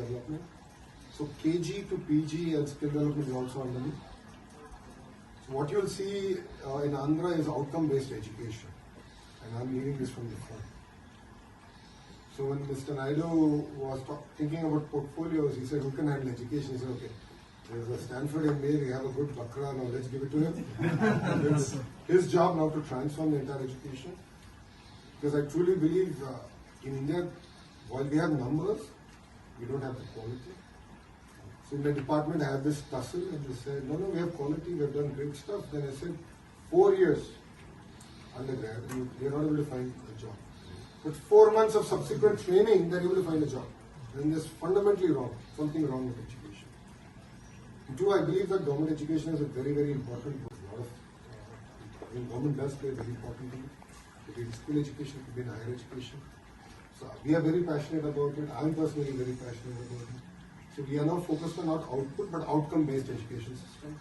development. So KG to PG and skill development is also under me. So what you'll see in Andhra is outcome-based education, and I'm leading this from the front. So when Mr. Naidu was thinking about portfolios, he said, who can handle education? He said, okay, there's a Stanford MBA, we have a good Bakra, now let's give it to him. It's his job now to transform the entire education. Because I truly believe in India, while we have numbers, we don't have the quality. So in the department, I had this tussle and they said, no, we have quality, we have done great stuff. Then I said, 4 years undergrad, you're not able to find a job. But 4 months of subsequent training, they're able to find a job. And that's fundamentally wrong, something wrong with education. And two, I believe that government education is a very, very important role. A lot of, government does play a very important role. It could be in school education, it could be in higher education. So we are very passionate about it. I'm personally very passionate about it. So we are now focused on not output, but outcome-based education system.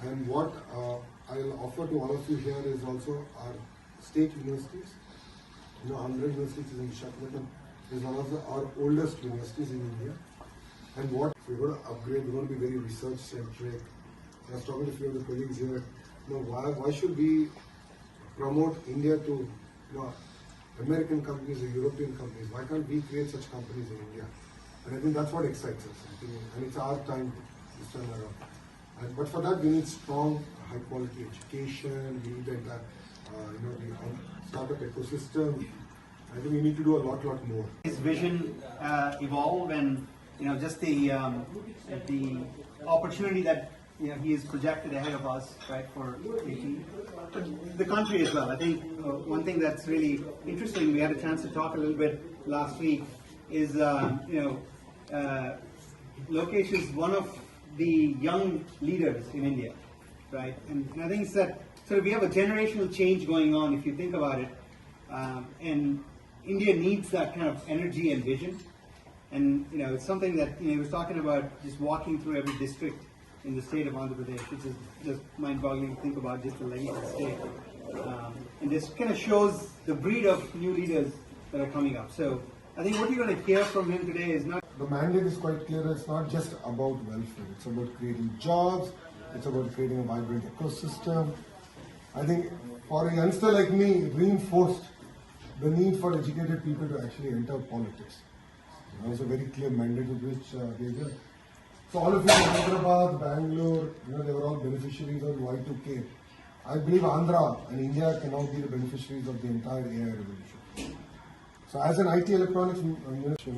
And what I'll offer to all of you here is also our state universities. 100 universities in Yarlagadda is one of our oldest universities in India. And what we're going to upgrade, we're going to be very research-centric. I was talking to a few of the colleagues here. Why should we promote India to American companies or European companies? Why can't we create such companies in India? And I think that's what excites us. And it's our time this time around. But for that, we need strong, high-quality education. We need the startup ecosystem. I think we need to do a lot more. His vision evolve, and just the opportunity that he is projected ahead of us, right, for but the country as well. I think one thing that's really interesting, we had a chance to talk a little bit last week, is Lokesh is one of the young leaders in India, right? And I think it's that we have a generational change going on, if you think about it, and India needs that kind of energy and vision. And it's something that he was talking about, just walking through every district in the state of Andhra Pradesh, which is just mind-boggling to think about, just the length of the state. And this kind of shows the breed of new leaders that are coming up. So I think what you're going to hear from him today is not... The mandate is quite clear. It's not just about welfare. It's about creating jobs. It's about creating a vibrant ecosystem. I think for a youngster like me, reinforced the need for educated people to actually enter politics. It's a very clear mandate with which they did. So all of you in Hyderabad, Bangalore, they were all beneficiaries of Y2K. I believe Andhra and India can now be the beneficiaries of the entire AI revolution. So as an IT electronics minister,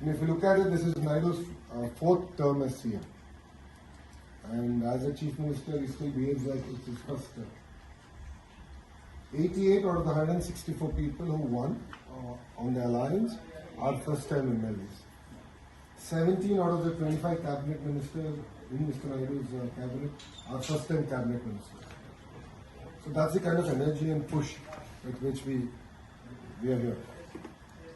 but if you look at it, this is Naidu's 4th term as CM. And as a chief minister, he still behaves like it's his first term. 88 out of the 164 people who won on the alliance are first-time MLAs. 17 out of the 25 cabinet ministers in Mr. Naidu's cabinet are first-time cabinet ministers. So that's the kind of energy and push with which we are here.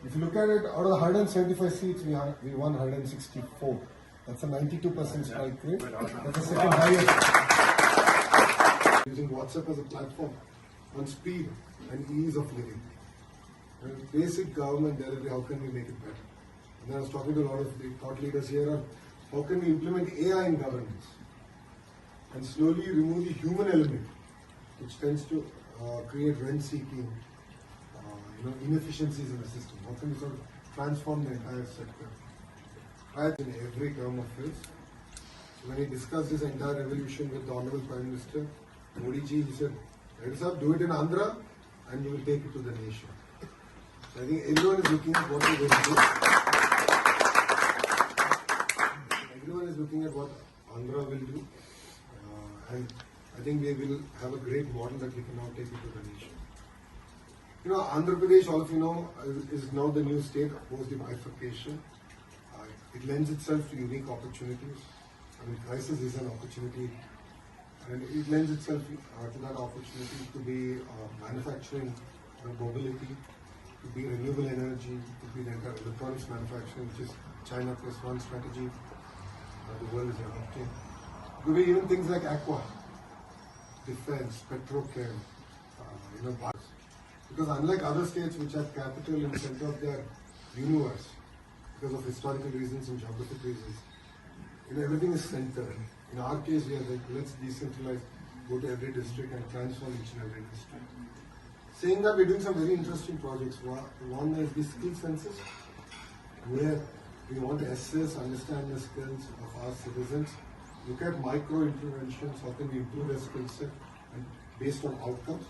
If you look at it, out of the 175 seats, we won 164. That's a 92% strike rate. That's the second highest. Using WhatsApp as a platform on speed and ease of living. And basic government delivery, how can we make it better? And I was talking to a lot of the thought leaders here on how can we implement AI in governance and slowly remove the human element, which tends to create rent-seeking, inefficiencies in the system. How can we sort of transform the entire sector? Right in every term of his. So when he discussed this entire revolution with the Honorable Prime Minister, Modi ji, he said, let us do it in Andhra and you will take it to the nation. So I think everyone is looking at what we're going to do. Everyone is looking at what Andhra will do. And I think we will have a great model that we can now take it to the nation. Andhra Pradesh, all of you know, is now the new state post the bifurcation. It lends itself to unique opportunities. Crisis is an opportunity. And it lends itself to that opportunity to be manufacturing, mobility, to be renewable energy, to be the entire electronics manufacturing, which is China plus one strategy the world is adopting. It could be even things like aqua, defense, petrochem, because unlike other states which have capital in the center of their universe, because of historical reasons and geographic reasons. Everything is centered. In our case, we are like, let's decentralize, go to every district and transform each and every district. Saying that, we're doing some very interesting projects. One is the skill census, where we want to assess, understand the skills of our citizens, look at micro interventions, how can we improve their skill set and based on outcomes,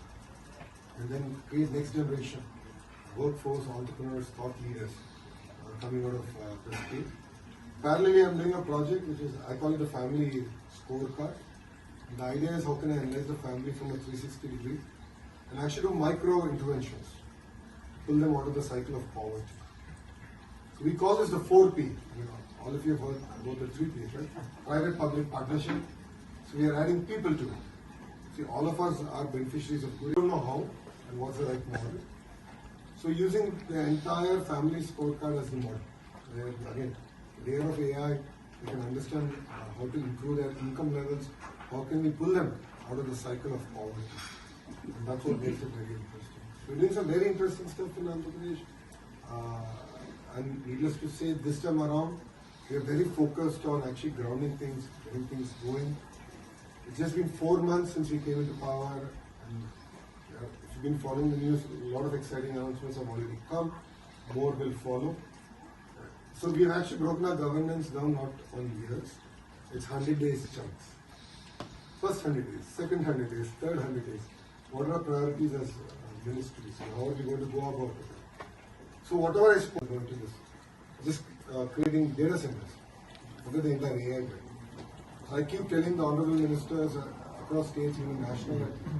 and then create next generation workforce, entrepreneurs, thought leaders coming out of the state. Parallelly, I'm doing a project which is, I call it the family scorecard. And the idea is how can I analyze the family from a 360 degree and actually do micro interventions, pull them out of the cycle of poverty. So we call this the 4P. All of you have heard about the 3Ps, right? Private-public partnership. So we are adding people to it. See, all of us are beneficiaries of good. We don't know how and what's the right model. So using the entire family scorecard as the model, where again, the era of AI, we can understand how to improve their income levels, how can we pull them out of the cycle of poverty. And that's what makes it very interesting. So we're doing some very interesting stuff in Andhra Pradesh. And needless to say, this time around, we are very focused on actually grounding things, getting things going. It's just been 4 months since we came into power, and if you've been following the news, a lot of exciting announcements have already come. More will follow. So we have actually broken our governance down not on years. It's 100 days chunks. First 100 days, second 100 days, third 100 days. What are our priorities as ministries? How are we going to go about it? So whatever I spoke about to this, just creating data centers. Forget the entire AI bit. So I keep telling the honorable ministers across states, even national,